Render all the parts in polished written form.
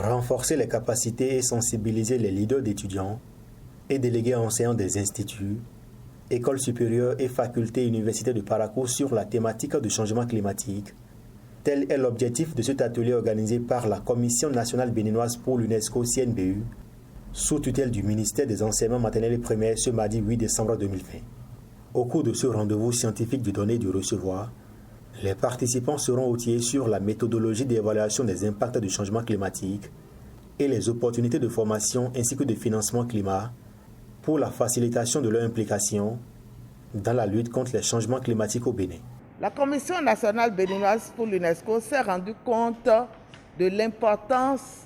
renforcer les capacités et sensibiliser les leaders d'étudiants et délégués enseignants des instituts, écoles supérieures et facultés et universités de Parakou sur la thématique du changement climatique. Tel est l'objectif de cet atelier organisé par la Commission nationale béninoise pour l'UNESCO CNBU, sous tutelle du ministère des Enseignements maternels et primaires ce mardi 8 décembre 2020. Au cours de ce rendez-vous scientifique du donner et du recevoir, les participants seront outillés sur la méthodologie d'évaluation des impacts du changement climatique et les opportunités de formation ainsi que de financement climat pour la facilitation de leur implication dans la lutte contre les changements climatiques au Bénin. La Commission nationale béninoise pour l'UNESCO s'est rendue compte de l'importance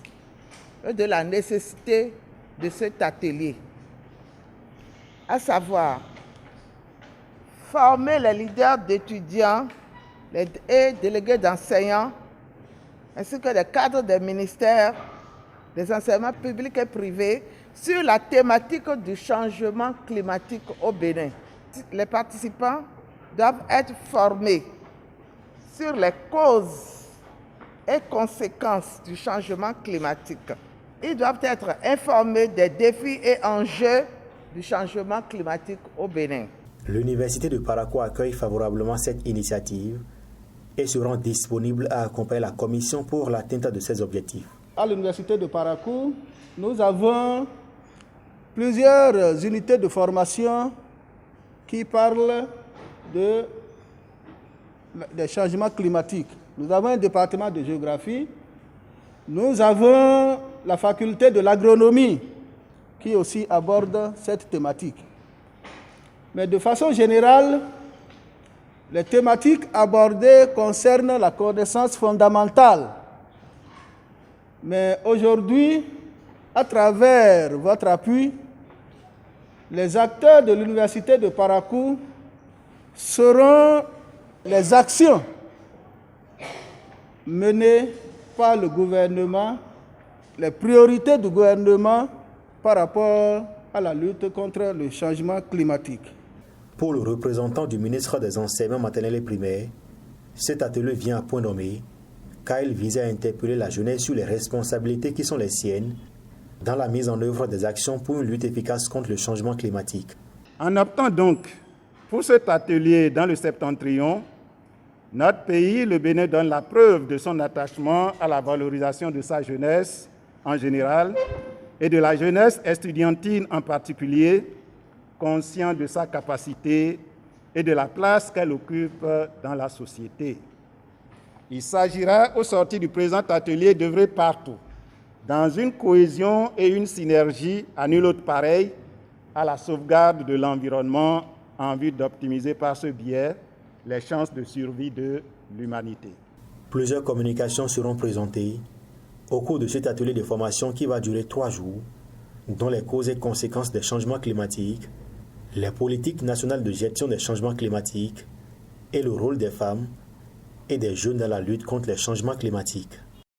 et de la nécessité de cet atelier, à savoir former les leaders d'étudiants et délégués d'enseignants, ainsi que les cadres des ministères des enseignements publics et privés sur la thématique du changement climatique au Bénin. Les participants doivent être formés sur les causes et conséquences du changement climatique. Ils doivent être informés des défis et enjeux du changement climatique au Bénin. L'Université de Parakou accueille favorablement cette initiative et se rend disponible à accompagner la Commission pour l'atteinte de ses objectifs. À l'Université de Parakou, nous avons plusieurs unités de formation qui parlent des changements climatiques. Nous avons un département de géographie, nous avons la faculté de l'agronomie qui aussi aborde cette thématique. Mais de façon générale, les thématiques abordées concernent la connaissance fondamentale. Mais aujourd'hui, à travers votre appui, les acteurs de l'Université de Parakou seront les actions menées par le gouvernement, les priorités du gouvernement par rapport à la lutte contre le changement climatique. Pour le représentant du ministre des Enseignements maternels et primaires, cet atelier vient à point nommé car il visait à interpeller la jeunesse sur les responsabilités qui sont les siennes dans la mise en œuvre des actions pour une lutte efficace contre le changement climatique. En optant donc pour cet atelier dans le Septentrion, notre pays, le Bénin, donne la preuve de son attachement à la valorisation de sa jeunesse en général et de la jeunesse estudiantine en particulier, conscient de sa capacité et de la place qu'elle occupe dans la société. Il s'agira, au sortir du présent atelier, d'œuvrer partout, dans une cohésion et une synergie à nul autre pareil, à la sauvegarde de l'environnement en vue d'optimiser par ce biais les chances de survie de l'humanité. Plusieurs communications seront présentées au cours de cet atelier de formation qui va durer 3 jours, dont les causes et conséquences des changements climatiques, les politiques nationales de gestion des changements climatiques et le rôle des femmes et des jeunes dans la lutte contre les changements climatiques.